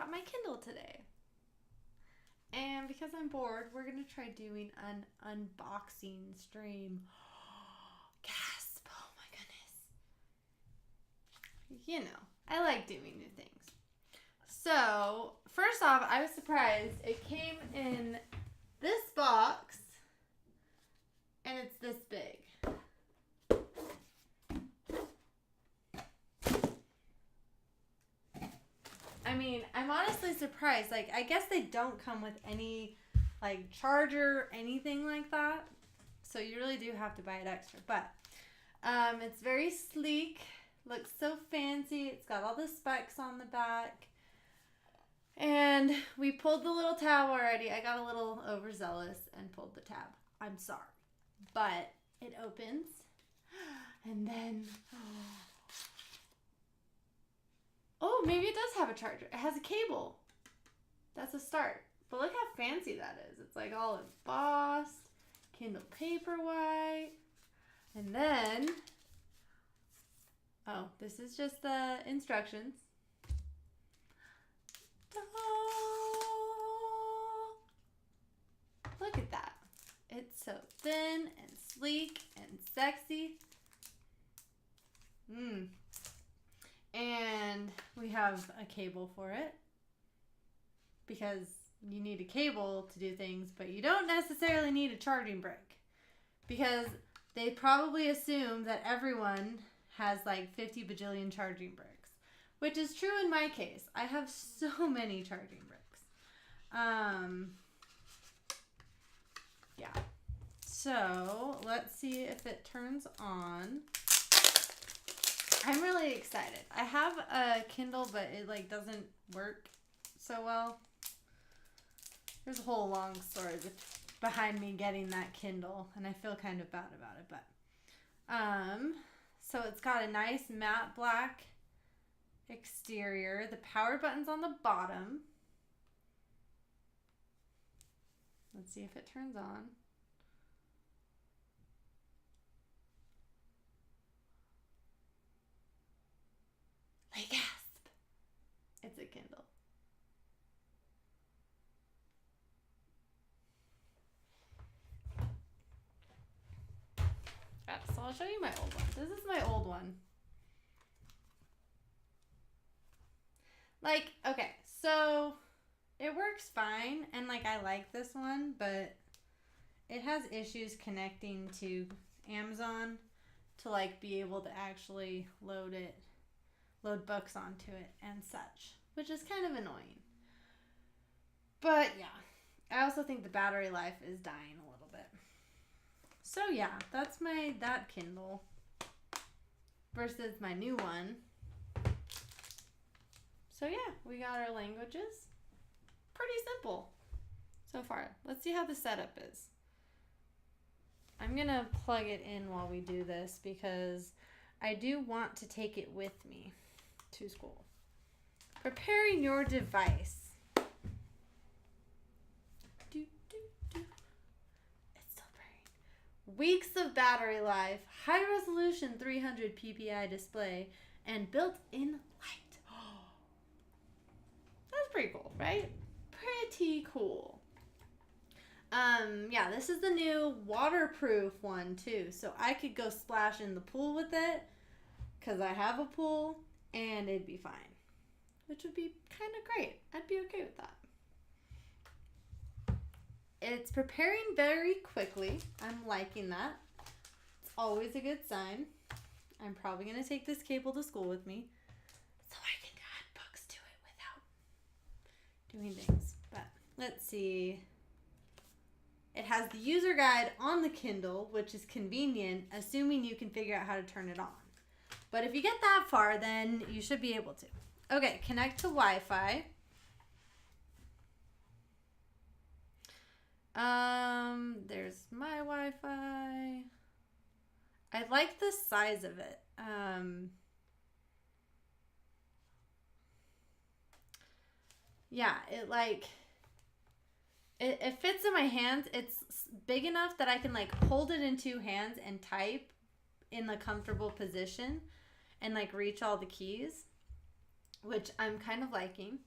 got my Kindle today. And because I'm bored, we're going to try doing an unboxing stream. Gasp! Oh my goodness. You know, I like doing new things. So, first off, I was surprised. It came in this box, and it's this big. I mean, I'm honestly surprised. Like, I guess they don't come with any, like, charger, anything like that. So you really do have to buy it extra. But it's very sleek. Looks so fancy. It's got all the specs on the back. And we pulled the little tab already. I got a little overzealous and pulled the tab. I'm sorry. But it opens. And then... Oh, maybe it does have a charger. It has a cable. That's a start. But look how fancy that is. It's like all embossed. Kindle Paperwhite. And then... Oh, this is just the instructions. Look at that. It's so thin and sleek and sexy. And we have a cable for it because you need a cable to do things, but you don't necessarily need a charging brick because they probably assume that everyone has like 50 bajillion charging bricks, which is true in my case. I have so many charging bricks. Yeah. So let's see if it turns on. I'm really excited. I have a Kindle, but it like doesn't work so well. There's a whole long story behind me getting that Kindle, and I feel kind of bad about it. But so it's got a nice matte black exterior. The power button's on the bottom. Let's see if it turns on. Like gasp. It's a Kindle. So I'll show you my old one. This is my old one. Like, okay, so it works fine, and like I like this one, but it has issues connecting to Amazon to like be able to actually load books onto it and such, which is kind of annoying. But yeah, I also think the battery life is dying a little bit. So yeah, that's that Kindle versus my new one. So yeah, we got our languages. Pretty simple so far. Let's see how the setup is. I'm gonna plug it in while we do this because I do want to take it with me to school. Preparing your device. It's still burning. Weeks of battery life, high resolution 300 ppi display, and built-in light. That's pretty cool, right? Pretty cool. Yeah, this is the new waterproof one too. So I could go splash in the pool with it because I have a pool and it'd be fine, which would be kind of great. I'd be okay with that. It's preparing very quickly. I'm liking that. It's always a good sign. I'm probably going to take this cable to school with me so I can add books to it without doing things. But let's see. It has the user guide on the Kindle, which is convenient, assuming you can figure out how to turn it on. But if you get that far, then you should be able to. Okay, connect to Wi-Fi. There's my Wi-Fi. I like the size of it. Yeah, it fits in my hands. It's big enough that I can like hold it in two hands and type in a comfortable position and like reach all the keys, which I'm kind of liking.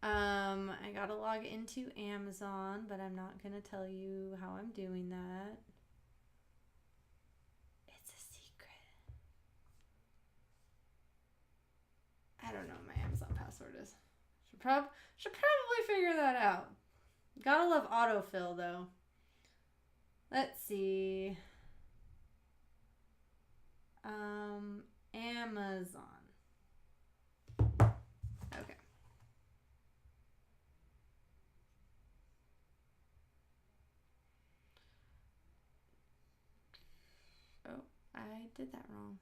I gotta log into Amazon, but I'm not gonna tell you how I'm doing that. It's a secret. I don't know what my Amazon password is. Should probably figure that out. Gotta love autofill though. Let's see. Amazon. Okay. Oh, I did that wrong.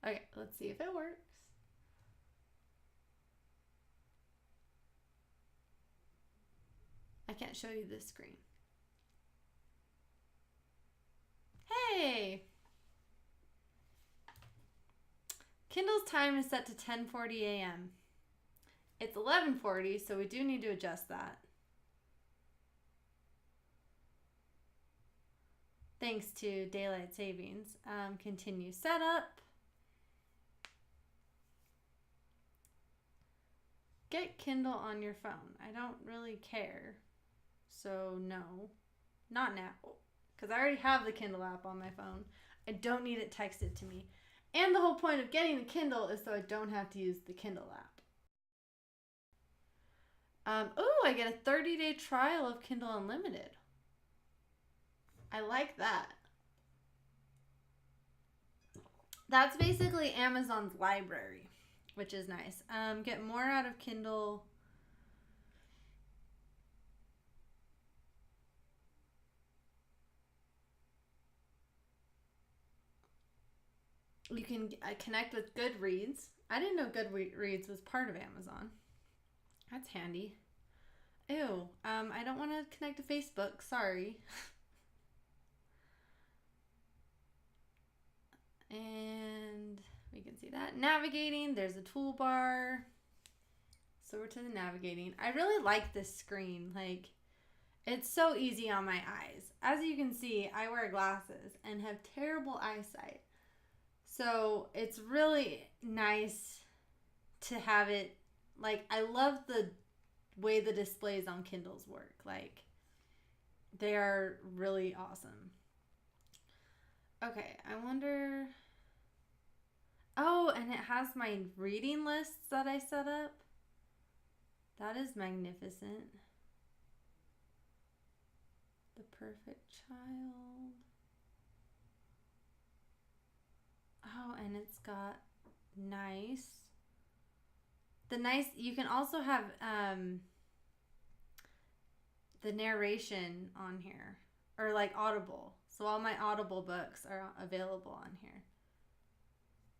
Okay, let's see if it works. I can't show you this screen. Hey! Kindle's time is set to 10:40 a.m. It's 11:40, so we do need to adjust that. Thanks to daylight savings. Continue setup. Get Kindle on your phone. I don't really care. So no, not now. Because I already have the Kindle app on my phone. I don't need it texted to me. And the whole point of getting the Kindle is so I don't have to use the Kindle app. Oh, I get a 30-day trial of Kindle Unlimited. I like that. That's basically Amazon's library, which is nice. Get more out of Kindle. You can connect with Goodreads. I didn't know Goodreads was part of Amazon. That's handy. Ew. I don't want to connect to Facebook. Sorry. And we can see that. Navigating. There's a toolbar. So we're to the navigating. I really like this screen. Like, it's so easy on my eyes. As you can see, I wear glasses and have terrible eyesight. So it's really nice to have it. Like, I love the way the displays on Kindles work. Like, they are really awesome. Okay, I wonder. Oh, and it has my reading lists that I set up. That is magnificent. The Perfect Child. Oh, and it's got nice. You can also have the narration on here, or like Audible. So all my Audible books are available on here,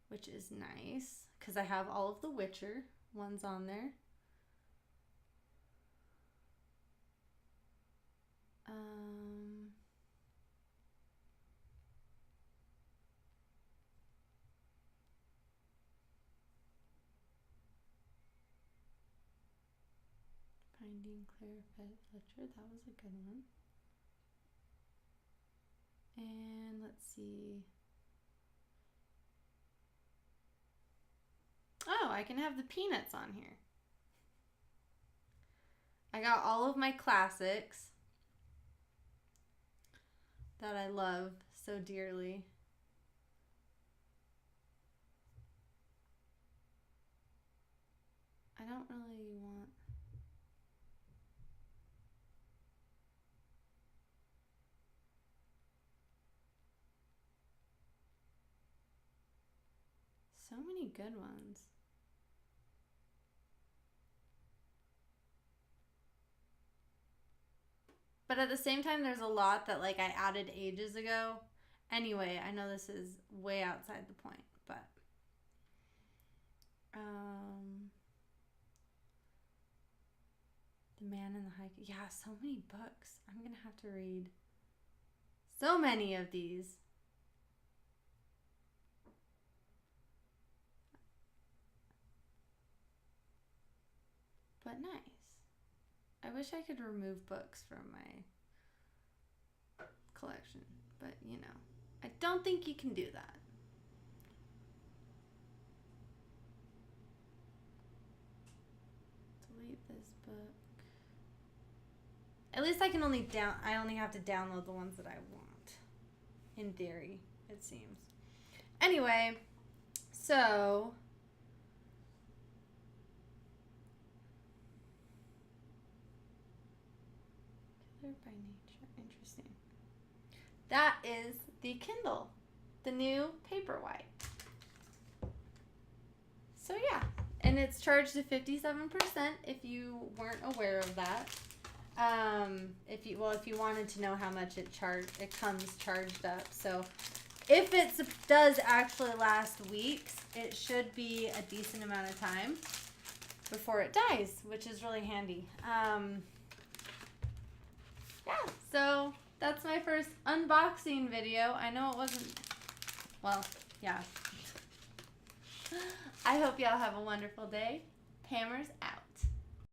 which is nice because I have all of the Witcher ones on there. Finding Claire Fletcher, that was a good one. And let's see. Oh, I can have the Peanuts on here. I got all of my classics that I love so dearly. I don't really want. So many good ones. But at the same time, there's a lot that like I added ages ago. Anyway, I know this is way outside the point, but The Man in the High. Yeah, so many books. I'm gonna have to read so many of these. But nice. I wish I could remove books from my collection, but you know, I don't think you can do that. Delete this book. At least I can only I only have to download the ones that I want. In theory, it seems. Anyway, so killer by nature. Interesting. That is the Kindle, the new Paperwhite. So yeah, and it's charged to 57% if you weren't aware of that. If you wanted to know how much it comes charged up. So if it does actually last weeks, it should be a decent amount of time before it dies, which is really handy. Yeah, so that's my first unboxing video. I know it wasn't, well, yeah. I hope y'all have a wonderful day. Pammers out.